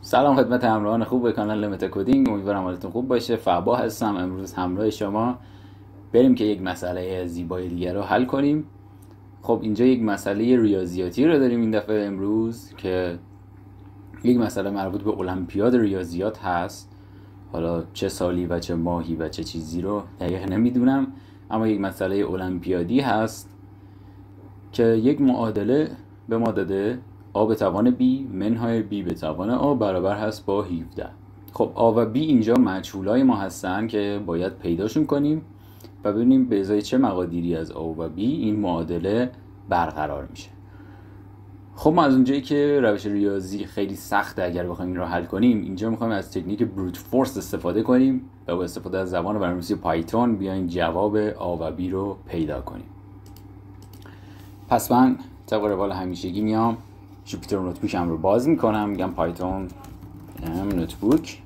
سلام خدمت همراهان خوب کانال متا کدینگ، امیدوارم حالتون خوب باشه. فعبا هستم امروز همراه شما. بریم که یک مسئله زیبای دیگر رو حل کنیم. خب اینجا یک مسئله ریاضیاتی رو داریم این دفعه امروز که یک مسئله مربوط به المپیاد ریاضیات هست. حالا چه سالی و چه ماهی و چه چیزی رو دقیق نمیدونم، اما یک مسئله المپیادی هست که یک معادله به ما داده a به توان b منهای b به توان a برابر هست با 17. خب a و b اینجا مجهولای ما هستن که باید پیداشون کنیم و ببینیم به ازای چه مقادیری از a و b این معادله برقرار میشه. خب ما از اونجایی که روش ریاضی خیلی سخته اگر بخوایم این رو حل کنیم، اینجا میخوایم از تکنیک بروت فورس استفاده کنیم و با استفاده از زبان برنامه‌نویسی پایتون بیایم جواب a و b رو پیدا کنیم. پس من طبق روال همیشگی میام جوپیتر نوتبوکم رو باز میکنم، میگم پایتون نوتبوک،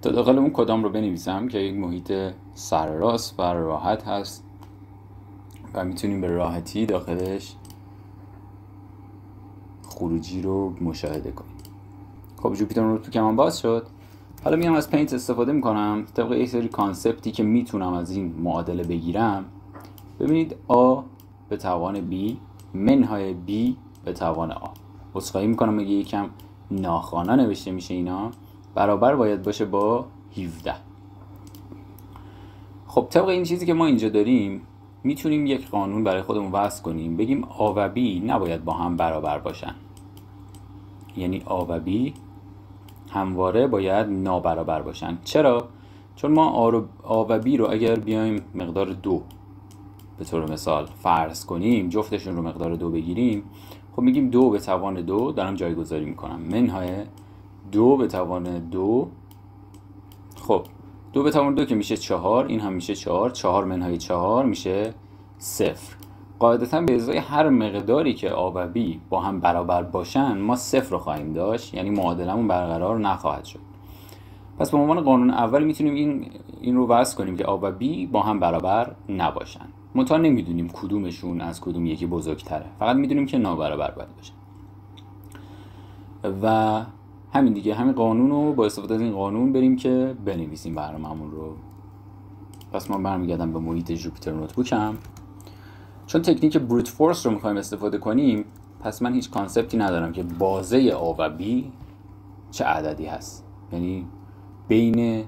تا داخل اون کدام رو بنویسم که یک محیط سرراست و راحت هست و میتونیم به راحتی داخلش خروجی رو مشاهده کنیم. خب جوپیتر نوتبوکم هم باز شد. حالا میام از پینت استفاده میکنم طبق یک سری کانسپتی که میتونم از این معادله بگیرم. ببینید a به توان b منهای b به توان a، عذرخواهی میکنم اگه یکم ناخوانا نوشته میشه، اینا برابر باید باشه با 17. خب طبق این چیزی که ما اینجا داریم میتونیم یک قانون برای خودمون وضع کنیم، بگیم a و b نباید با هم برابر باشن، یعنی a و b همواره باید نابرابر باشن. چرا؟ چون ما a و b رو اگر بیایم مقدار 2 به طور مثال فرض کنیم، جفتشون رو مقدار 2 بگیریم، خب میگیم 2 به توان 2 دارم جایگذاری میکنم منهای 2 به توان 2. خب 2 به توان 2 که میشه 4، این هم میشه 4، 4 منهای 4 میشه 0. قاعدتا به ازای هر مقداری که a و b با هم برابر باشن ما 0 رو خواهیم داشت، یعنی معادلمون برقرار نخواهد شد. پس به عنوان قانون اول میتونیم این رو وضع کنیم که a و b با هم برابر نباشن. منتها نمیدونیم کدومشون از کدوم یکی بزرگتره، فقط میدونیم که نابرابر باید باشه و همین دیگه. همین قانون رو با استفاده از این قانون بریم که بنویسیم برنامه‌مون رو. پس من برمیگردم به محیط جوپیتر نوتبوکم. چون تکنیک بروت فورس رو میخوایم استفاده کنیم، پس من هیچ کانسپتی ندارم که بازه a و b چه عددی هست، یعنی بین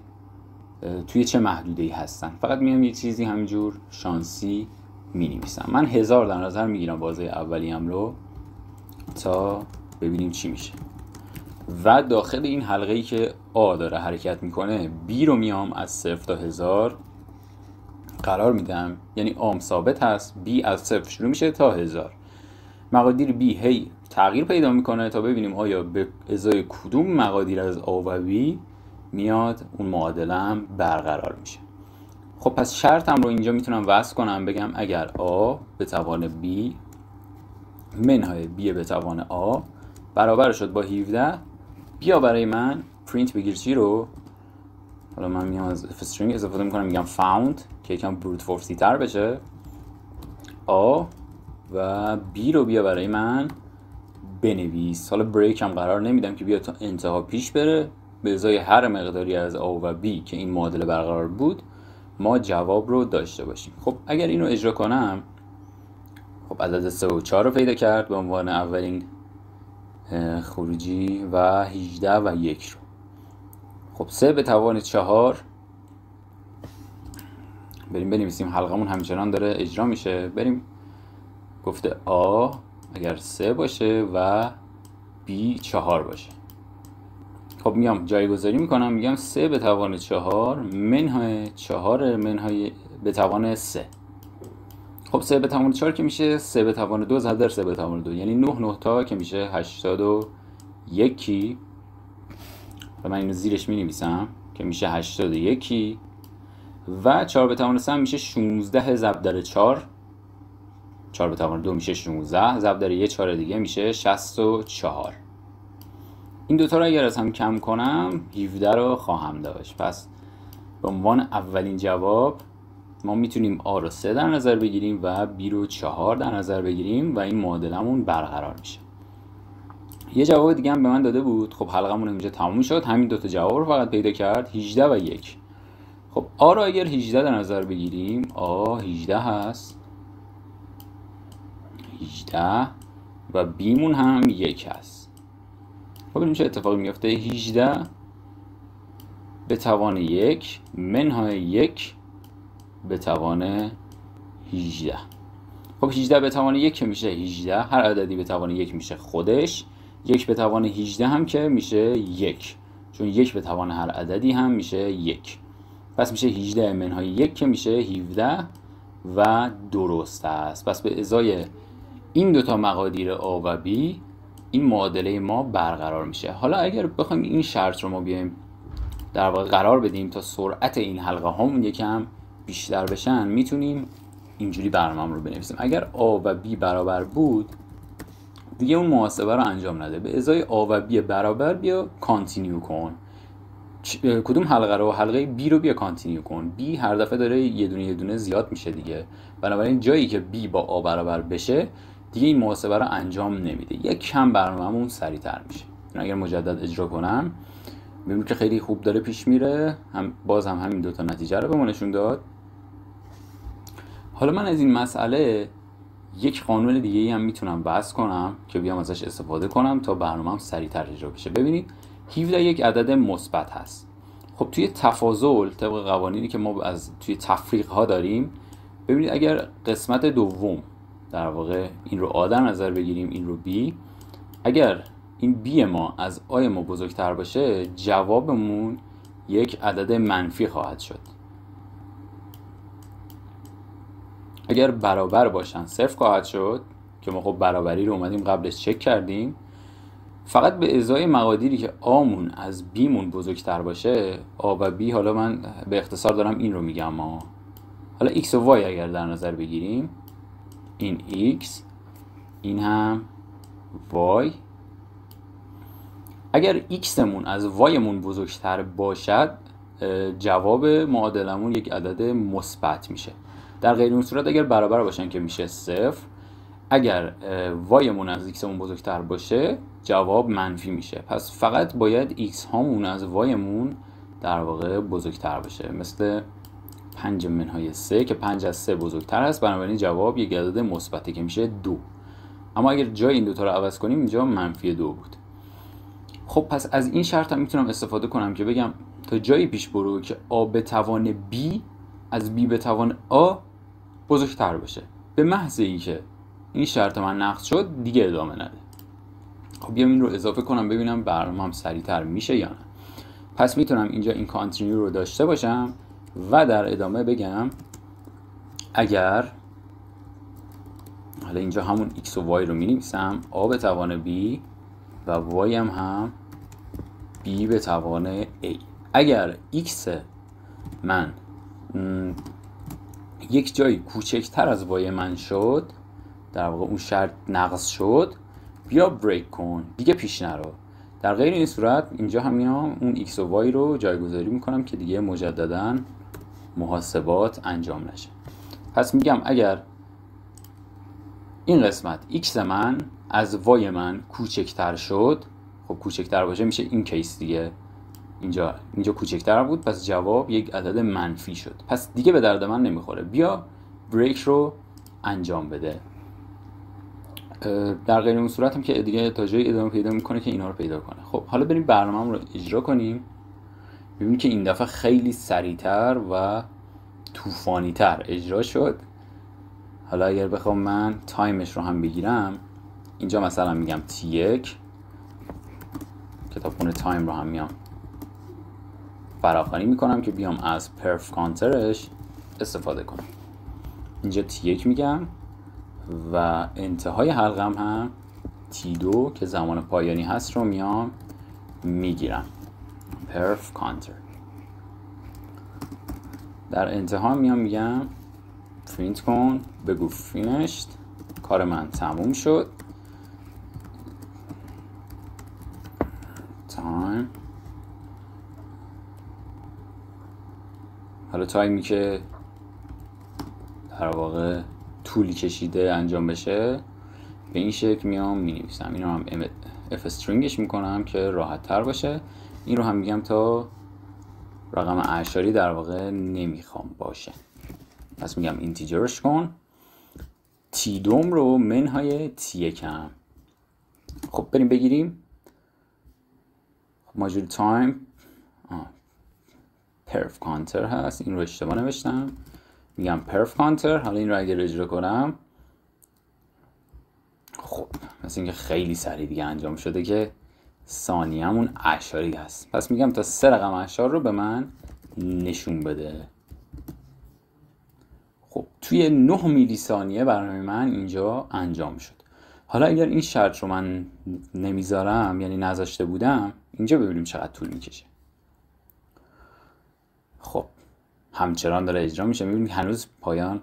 توی چه محدوده‌ای هستن. فقط میام یه چیزی همینجور شانسی می‌نویسم. من 1000 در نظر میگیرم بازه اولیم رو تا ببینیم چی میشه و داخل این حلقه‌ای که A داره حرکت میکنه B رو میام از 0 تا 1000 قرار میدم، یعنی A ثابت هست، B از 0 شروع میشه تا 1000. مقادیر B هی تغییر پیدا میکنه تا ببینیم آیا به ازای کدوم مقادیر از A و B میاد اون معادلم برقرار میشه. خب پس شرطم رو اینجا میتونم وضع کنم، بگم اگر a به توان b منهای b به توان a برابر شد با 17، بیا برای من پرینت بگیر چی رو. حالا من میام از اف استرینگ استفاده میکنم، میگم found که یکم بروت فورسی تر بشه. a و b رو بیا برای من بنویس. حالا بریک هم قرار نمیدم که بیا تا انتها پیش بره، به ازای هر مقداری از a و b که این معادله برقرار بود ما جواب رو داشته باشیم. خب اگر اینو اجرا کنم، خب عدد 3 و 4 رو پیدا کرد به عنوان اولین خروجی و 18 و 1 رو. خب 3 به توان 4 بریم بنویسیم، حلقمون همچنان داره اجرا میشه. بریم، گفته a اگر 3 باشه و b 4 باشه. خب میام جایگذاری میکنم، میگم 3 به توان 4 منهای 4 منهای به توان 3. خب 3 به توان 4 که میشه 3 به توان 2 ضرب در 3 به توان 2، یعنی 9 تا که میشه 81. و من اینو زیرش مینویسم که میشه 81 و 4 به توان 3 میشه 16 ضرب در 4. 4 به توان 2 میشه 16 ضرب در یه 4 دیگه میشه 64. این دوتا رو اگر از هم کم کنم 17 رو خواهم داشت. پس به عنوان اولین جواب ما میتونیم A رو 3 در نظر بگیریم و B رو 4 در نظر بگیریم و این معادلمون برقرار میشه. یه جواب دیگه هم به من داده بود. خب حلقمون اینجا تموم شد، همین دوتا جواب رو فقط پیدا کرد، 18 و 1. خب آ رو اگر 18 در نظر بگیریم، آ 18 هست، 18 و بیمون هم 1 هست. خب ببینیم چه اتفاقی میفته. 18 به توان 1 منهای 1 به توان 18. خب 18 به توان 1 که میشه 18، هر عددی به توان 1 میشه خودش، 1 به توان 18 هم که میشه 1، چون 1 به توان هر عددی هم میشه 1. پس میشه 18 منهای 1 که میشه 17 و درست است. پس به ازای این دوتا مقادیر A و B این معادله ما برقرار میشه. حالا اگر بخوایم این شرط رو ما بیایم در واقع قرار بدیم تا سرعت این حلقه هامون یکم بیشتر بشن، میتونیم اینجوری برنامه رو بنویسیم. اگر A و B برابر بود دیگه اون محاسبه رو انجام نده، به ازای A و B برابر بیا کانتینیو کن. کدوم حلقه رو؟ حلقه B رو بیا کانتینیو کن. B هر دفعه داره یه دونه زیاد میشه دیگه، بنابراین جایی که B با A برابر بشه دیگه این محاسبه رو انجام نمیده، یک کم برنامه‌مون سریع‌تر میشه. اگر مجدد اجرا کنم میبینیم که خیلی خوب داره پیش میره، باز هم همین دوتا نتیجه رو به ما نشون داد. حالا من از این مسئله یک قانون دیگه هم میتونم وضع کنم که بیام ازش استفاده کنم تا برنامه‌ام سریع‌تر اجرا بشه. ببینید 17 یک عدد مثبت هست. خب توی تفاضل طبق قوانینی که ما از توی تفریق ها داریم، ببینید اگر قسمت دوم در واقع این رو A در نظر بگیریم، این رو B، اگر این B ما از A ما بزرگتر باشه جوابمون یک عدد منفی خواهد شد. اگر برابر باشن صفر خواهد شد که ما خب برابری رو اومدیم قبلش چک کردیم. فقط به ازای مقادیری که آمون از بیمون بزرگتر باشه، A و B، حالا من به اختصار دارم این رو میگم حالا X و Y اگر در نظر بگیریم، این X این هم Y، اگر X مون از Y مون بزرگتر باشد جواب معادلمون یک عدد مثبت میشه. در غیر این صورت اگر برابر باشن که میشه 0. اگر Y مون از X مون بزرگتر باشه جواب منفی میشه. پس فقط باید X هامون از Y مون در واقع بزرگتر باشه، مثل 5 منهای 3 که 5 از 3 بزرگتر هست، بنابراین جواب یک عدد مثبته که میشه 2. اما اگر جای این دوتا رو عوض کنیم اینجا منفی 2 بود. خب پس از این شرط هم میتونم استفاده کنم که بگم تا جایی پیش برو که A به توان B از B به توان A بزرگتر باشه. به محض اینکه این شرط من نقض شد دیگه ادامه نده. خب بیام این رو اضافه کنم ببینم برنامه‌ام سریعتر میشه یا نه. پس میتونم اینجا این کانتینیو رو داشته باشم و در ادامه بگم اگر، حالا اینجا همون X و Y رو مینویسم، A به توان B و Y هم B به توان A. اگر X من یک جایی کوچکتر از Y من شد، در واقع اون شرط نقض شد، بیا بریک کن دیگه پیش نرو. در غیر این صورت اینجا هم میام اون X و Y رو جایگذاری میکنم که دیگه مجددا محاسبات انجام نشه. پس میگم اگر این قسمت X من از Y من کوچکتر شد، خب کوچکتر باشه میشه این کیس دیگه، اینجا کوچکتر بود، پس جواب یک عدد منفی شد. پس دیگه به درد من نمیخوره، بیا بریک رو انجام بده. در غیر اون صورت هم که دیگه تا جایی ادامه پیدا میکنه که اینا رو پیدا کنه. خب حالا بریم برنامه رو اجرا کنیم، ببینیم که این دفعه خیلی سریعتر و طوفانی‌تر اجرا شد. حالا اگر بخوام من تایمش رو هم بگیرم، اینجا مثلا میگم T1، کتابخونه تایم رو هم میام فراخوانی میکنم که بیام از پرف کانترش استفاده کنم. اینجا T1 میگم و انتهای حلقم هم T2 که زمان پایانی هست رو میام میگیرم، پرف کانتر. در انتها میام میگم پرینت کن، بگو فینیشد، کار من تموم شد، تایم. حالا تایمی که در واقع طولی کشیده انجام بشه به این شکل میام می نویسم. اینو هم اف استرینگش میکنم که راحت تر باشه. این رو هم میگم تا رقم اعشاری در واقع نمیخوام باشه، پس میگم اینتیجرش کن. تی دوم رو منهای تی یکم. خب بریم بگیریم. ماژول تایم پرف کانتر هست، این رو اشتباه نوشتم، میگم پرف کانتر. حالا این رو اگر اجرا کنم، خب مثل اینکه خیلی سریع دیگه انجام شده که ثانیه‌مون اعشاری هست، پس میگم تا 3 رقم اعشار رو به من نشون بده. خب توی 9 میلی ثانیه برای من اینجا انجام شد. حالا اگر این شرط رو من نمیذارم، یعنی نذاشته بودم، اینجا ببینیم چقدر طول میکشه. خب همچنان داره اجرا میشه، میبینیم هنوز پایان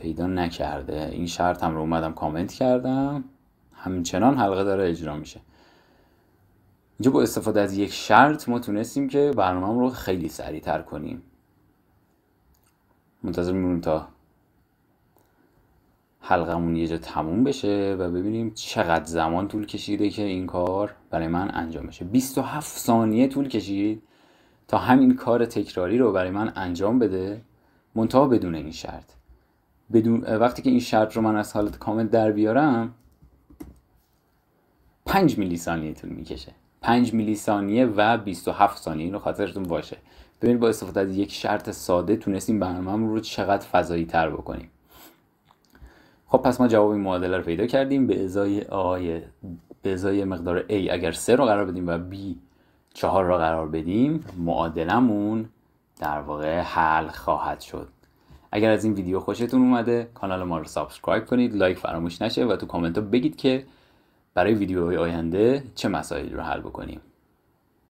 پیدا نکرده. این شرط هم رو اومدم کامنت کردم، همچنان حلقه داره اجرا میشه. اینجا با استفاده از یک شرط ما تونستیم که برنامه رو خیلی سریع تر کنیم. منتظر میمونیم تا حلقمون یه جا تموم بشه و ببینیم چقدر زمان طول کشیده که این کار برای من انجام بشه. 27 ثانیه طول کشید تا همین کار تکراری رو برای من انجام بده، منتها بدون این شرط. وقتی که این شرط رو من از حالت کامل در بیارم 5 میلی ثانیه طول میکشه. 5 میلی ثانیه و 27 ثانیه، اینو خاطرتون باشه. ببینید با استفاده از یک شرط ساده تونستیم برنامه‌مون رو چقدر فضایی تر بکنیم. خب پس ما جواب این معادله رو پیدا کردیم. به ازای مقدار A اگر 3 رو قرار بدیم و B 4 رو قرار بدیم، معادلمون در واقع حل خواهد شد. اگر از این ویدیو خوشتون اومده، کانال ما رو سابسکرایب کنید، لایک فراموش نشه و تو کامنت ها بگید که برای ویدیوهای آینده چه مسائلی رو حل بکنیم.